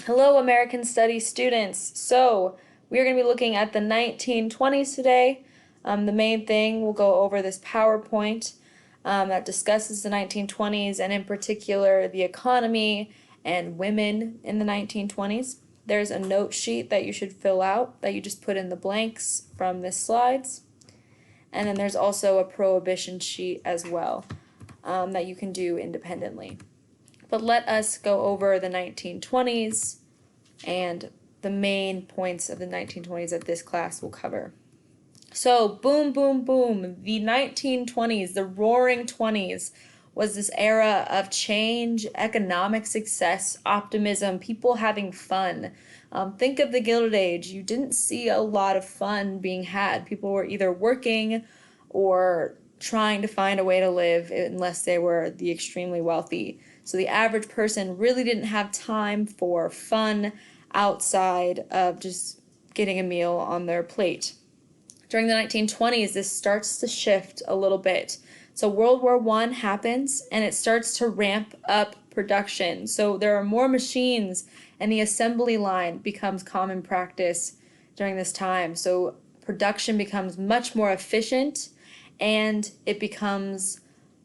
Hello, American Studies students. So, we are going to be looking at the 1920s today. The main thing, we'll go over this PowerPoint that discusses the 1920s and in particular the economy and women in the 1920s. There's a note sheet that you should fill out that you just put in the blanks from the slides. And then there's also a prohibition sheet as well that you can do independently. But let us go over the 1920s and the main points of the 1920s that this class will cover. So, boom, boom, boom, the 1920s, the roaring 20s, was this era of change, economic success, optimism, people having fun. Think of the Gilded Age. You didn't see a lot of fun being had. People were either working or trying to find a way to live unless they were the extremely wealthy. So the average person really didn't have time for fun outside of just getting a meal on their plate. During the 1920s, this starts to shift a little bit. So World War I happens and it starts to ramp up production. So there are more machines and the assembly line becomes common practice during this time. So production becomes much more efficient and it becomes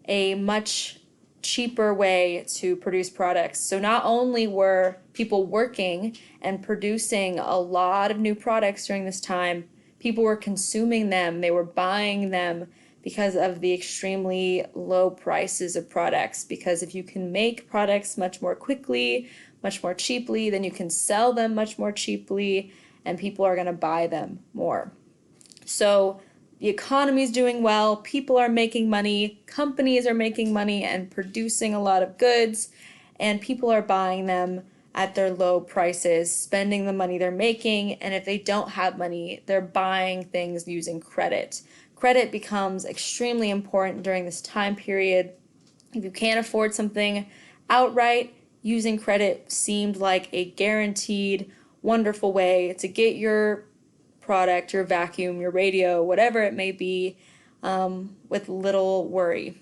a much cheaper way to produce products. So not only were people working and producing a lot of new products during this time, people were consuming them, they were buying them because of the extremely low prices of products. Because if you can make products much more quickly, much more cheaply, then you can sell them much more cheaply and people are going to buy them more. So the economy is doing well, people are making money, companies are making money and producing a lot of goods, and people are buying them at their low prices, spending the money they're making, and if they don't have money, they're buying things using credit. Credit becomes extremely important during this time period. If you can't afford something outright, using credit seemed like a guaranteed, wonderful way to get your product, your vacuum, your radio, whatever it may be, with little worry.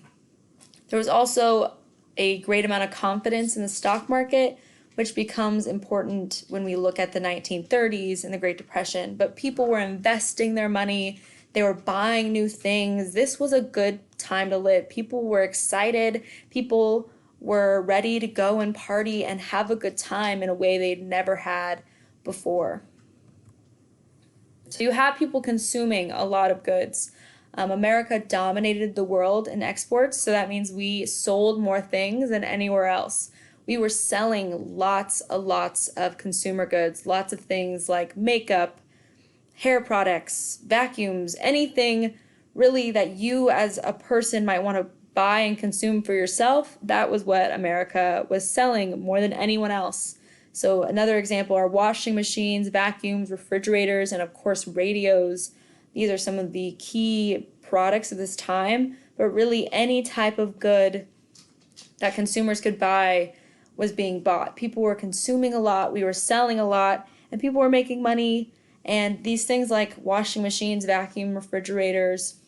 There was also a great amount of confidence in the stock market, which becomes important when we look at the 1930s and the Great Depression. But people were investing their money, they were buying new things. This was a good time to live. People were excited, people were ready to go and party and have a good time in a way they'd never had before. So you have people consuming a lot of goods. America dominated the world in exports, so that means we sold more things than anywhere else. We were selling lots of consumer goods, lots of things like makeup, hair products, vacuums, anything really that you as a person might want to buy and consume for yourself. That was what America was selling more than anyone else. So another example are washing machines, vacuums, refrigerators, and of course radios. These are some of the key products of this time, but really any type of good that consumers could buy was being bought. People were consuming a lot, we were selling a lot, and people were making money. And these things like washing machines, vacuum, refrigerators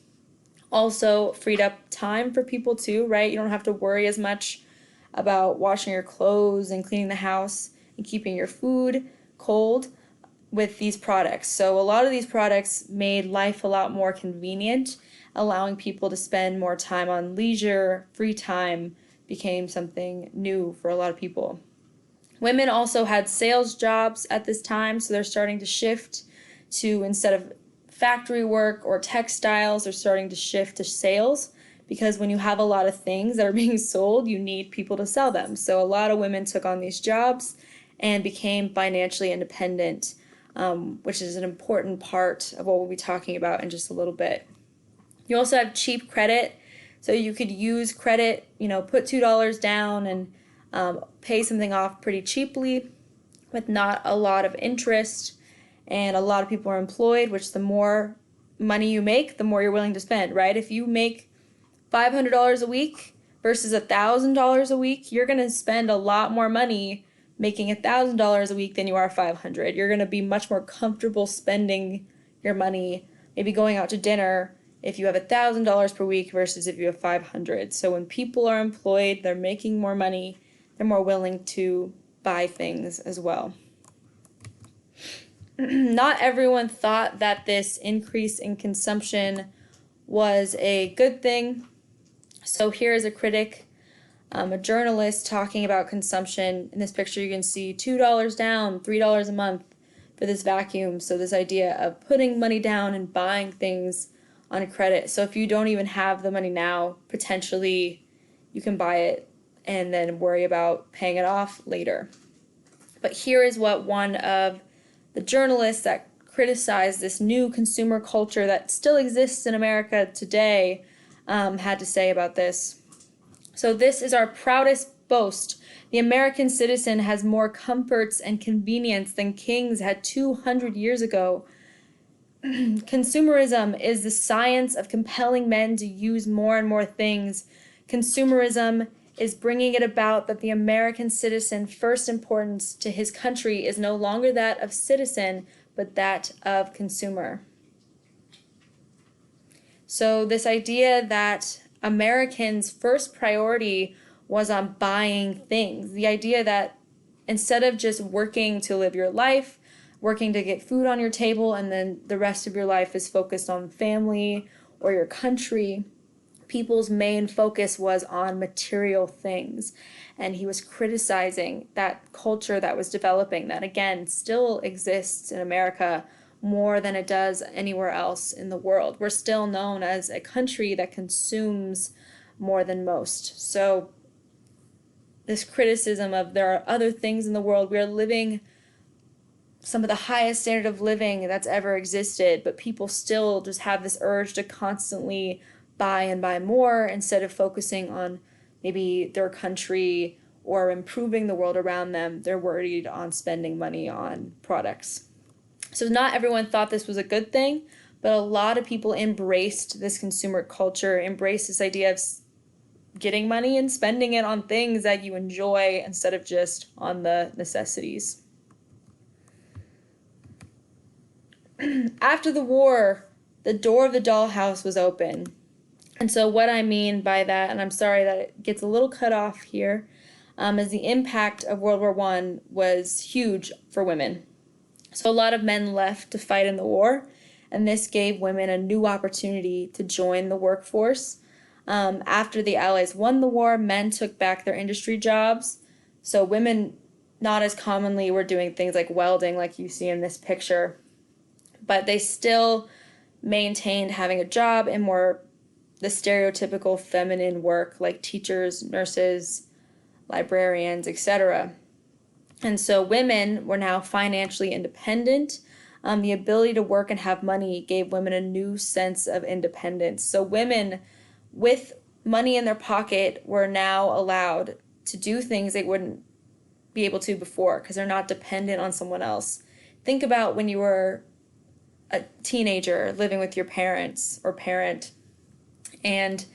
also freed up time for people too, right? You don't have to worry as much about washing your clothes and cleaning the house and keeping your food cold with these products. So a lot of these products made life a lot more convenient, allowing people to spend more time on leisure. Free time became something new for a lot of people. Women also had sales jobs at this time, so they're starting to shift to, instead of factory work or textiles, they're starting to shift to sales, because when you have a lot of things that are being sold, you need people to sell them. So a lot of women took on these jobs and became financially independent, which is an important part of what we'll be talking about in just a little bit. You also have cheap credit, so you could use credit, put $2 down and pay something off pretty cheaply with not a lot of interest, and a lot of people are employed, which the more money you make, the more you're willing to spend, right? If you make $500 a week versus $1,000 a week, you're going to spend a lot more money making $1,000 a week than you are $500. You're going to be much more comfortable spending your money, maybe going out to dinner if you have $1,000 per week versus if you have $500. So when people are employed, they're making more money, they're more willing to buy things as well. Not everyone thought that this increase in consumption was a good thing. So here is a critic, a journalist talking about consumption. In this picture you can see $2 down, $3 a month for this vacuum. So this idea of putting money down and buying things on credit. So if you don't even have the money now, potentially you can buy it and then worry about paying it off later. But here is what one of the journalists that criticized this new consumer culture that still exists in America today had to say about this. So this is our proudest boast. The American citizen has more comforts and convenience than kings had 200 years ago. Consumerism is the science of compelling men to use more and more things. Consumerism is bringing it about that the American citizen first importance to his country is no longer that of citizen, but that of consumer. So this idea that Americans' first priority was on buying things, the idea that instead of just working to live your life, working to get food on your table, and then the rest of your life is focused on family or your country, people's main focus was on material things. And he was criticizing that culture that was developing, that again still exists in America more than it does anywhere else in the world. We're still known as a country that consumes more than most. So this criticism of there are other things in the world, we are living some of the highest standard of living that's ever existed, but people still just have this urge to constantly buy and buy more instead of focusing on maybe their country or improving the world around them. They're worried on spending money on products. So not everyone thought this was a good thing, but a lot of people embraced this consumer culture, embraced this idea of getting money and spending it on things that you enjoy instead of just on the necessities. After the war, the door of the dollhouse was open. And so what I mean by that, and I'm sorry that it gets a little cut off here, is the impact of World War I was huge for women. So a lot of men left to fight in the war, and this gave women a new opportunity to join the workforce. After the Allies won the war, men took back their industry jobs. So women not as commonly were doing things like welding like you see in this picture, but they still maintained having a job in more the stereotypical feminine work like teachers, nurses, librarians, etc. And so women were now financially independent. The ability to work and have money gave women a new sense of independence. So women with money in their pocket were now allowed to do things they wouldn't be able to before because they're not dependent on someone else. Think about when you were a teenager living with your parents or parent, and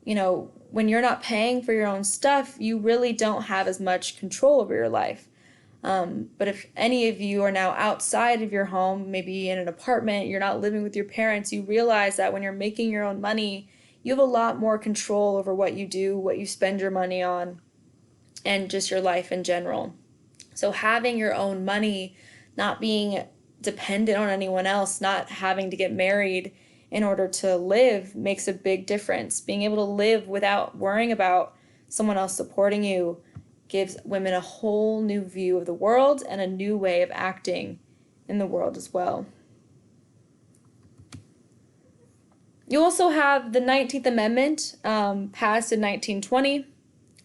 when you're not paying for your own stuff, you really don't have as much control over your life. But if any of you are now outside of your home, maybe in an apartment, you're not living with your parents, you realize that when you're making your own money, you have a lot more control over what you do, what you spend your money on, and just your life in general. So having your own money, not being dependent on anyone else, not having to get married in order to live makes a big difference. Being able to live without worrying about someone else supporting you gives women a whole new view of the world and a new way of acting in the world as well. You also have the 19th Amendment passed in 1920,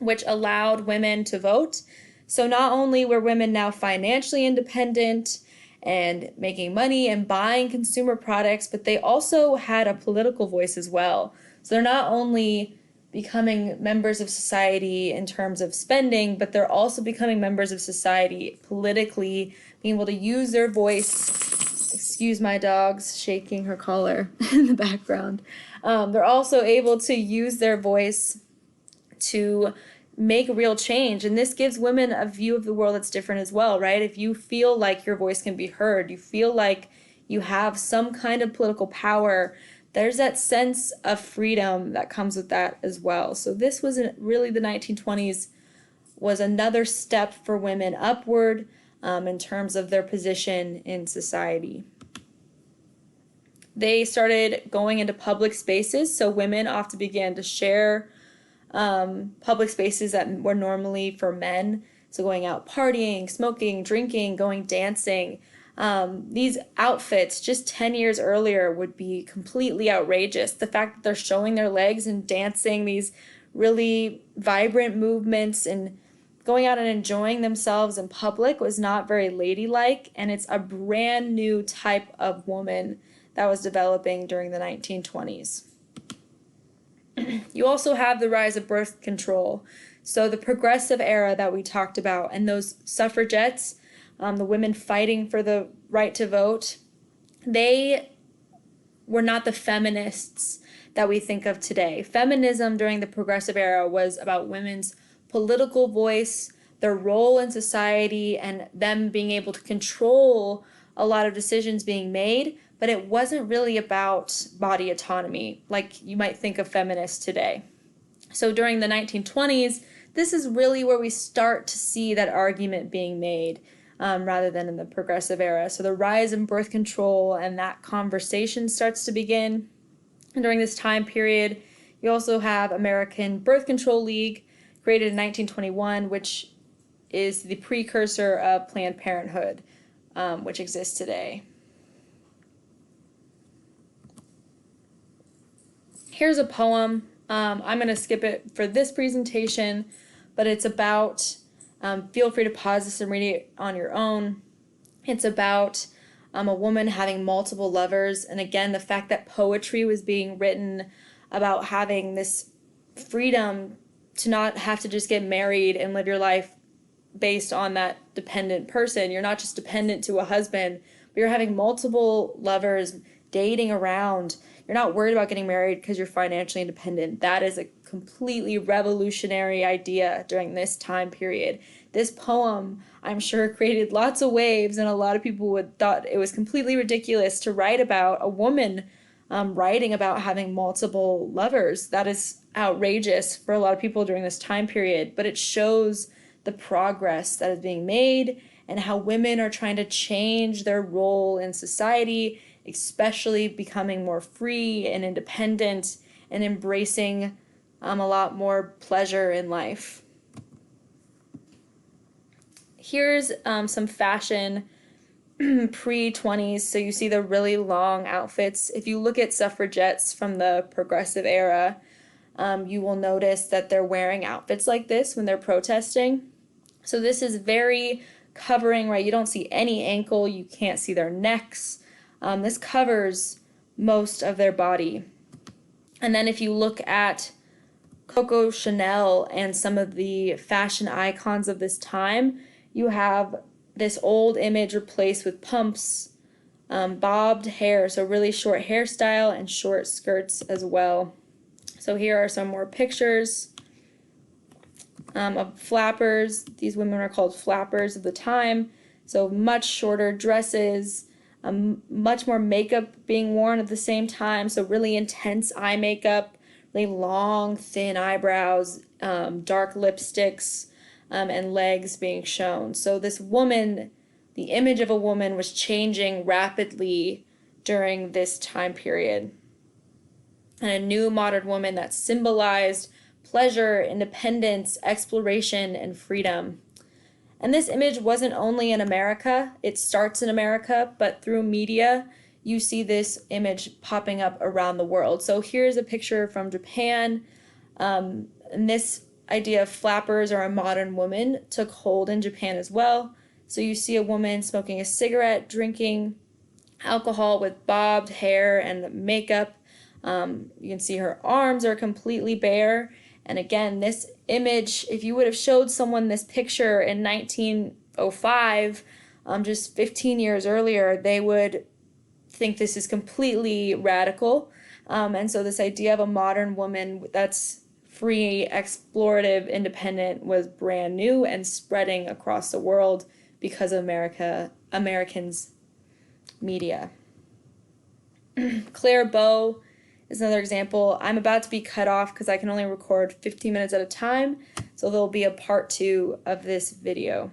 which allowed women to vote. So not only were women now financially independent and making money and buying consumer products, but they also had a political voice as well. So they're not only becoming members of society in terms of spending, but they're also becoming members of society politically, being able to use their voice. Excuse my dog's shaking her collar in the background. They're also able to use their voice to make real change, and this gives women a view of the world that's different as well, right? If you feel like your voice can be heard, you feel like you have some kind of political power, there's that sense of freedom that comes with that as well. So this was really the 1920s was another step for women upward in terms of their position in society. They started going into public spaces, so women often began to share public spaces that were normally for men. So going out partying, smoking, drinking, going dancing. These outfits just 10 years earlier would be completely outrageous. The fact that they're showing their legs and dancing these really vibrant movements and going out and enjoying themselves in public was not very ladylike, and it's a brand new type of woman that was developing during the 1920s. You also have the rise of birth control. So the progressive era that we talked about, and those suffragettes, the women fighting for the right to vote, they were not the feminists that we think of today. Feminism during the progressive era was about women's political voice, their role in society, and them being able to control a lot of decisions being made, but it wasn't really about body autonomy like you might think of feminists today. So during the 1920s, this is really where we start to see that argument being made rather than in the progressive era. So the rise in birth control and that conversation starts to begin. And during this time period, you also have American Birth Control League, created in 1921, which is the precursor of Planned Parenthood, which exists today. Here's a poem. I'm going to skip it for this presentation, but it's about, feel free to pause this and read it on your own. It's about a woman having multiple lovers, and again, the fact that poetry was being written about having this freedom to not have to just get married and live your life based on that dependent person. You're not just dependent to a husband, but you're having multiple lovers, dating around. You're not worried about getting married because you're financially independent. That is a completely revolutionary idea during this time period. This poem, I'm sure, created lots of waves, and a lot of people would thought it was completely ridiculous to write about a woman writing about having multiple lovers. That is outrageous for a lot of people during this time period, but it shows the progress that is being made and how women are trying to change their role in society, especially becoming more free and independent and embracing a lot more pleasure in life. Here's some fashion pre-20s, so you see the really long outfits. If you look at suffragettes from the progressive era, you will notice that they're wearing outfits like this when they're protesting. So this is very covering, right? You don't see any ankle, you can't see their necks. This covers most of their body. And then if you look at Coco Chanel and some of the fashion icons of this time, you have this old image replaced with pumps, bobbed hair, so really short hairstyle and short skirts as well. So here are some more pictures of flappers. These women are called flappers of the time, so much shorter dresses, much more makeup being worn at the same time, so really intense eye makeup, really long, thin eyebrows, dark lipsticks, and legs being shown. So this woman, the image of a woman was changing rapidly during this time period. And a new modern woman that symbolized pleasure, independence, exploration, and freedom. And this image wasn't only in America, it starts in America, but through media, you see this image popping up around the world. So here's a picture from Japan, and this idea of flappers or a modern woman took hold in Japan as well. So you see a woman smoking a cigarette, drinking alcohol with bobbed hair and makeup. You can see her arms are completely bare. And again, this image, if you would have showed someone this picture in 1905, just 15 years earlier, they would think this is completely radical. And so this idea of a modern woman that's free, explorative, independent was brand new and spreading across the world because of Americans' media. Claire Bow is another example. I'm about to be cut off because I can only record 15 minutes at a time, so there'll be a part 2 of this video.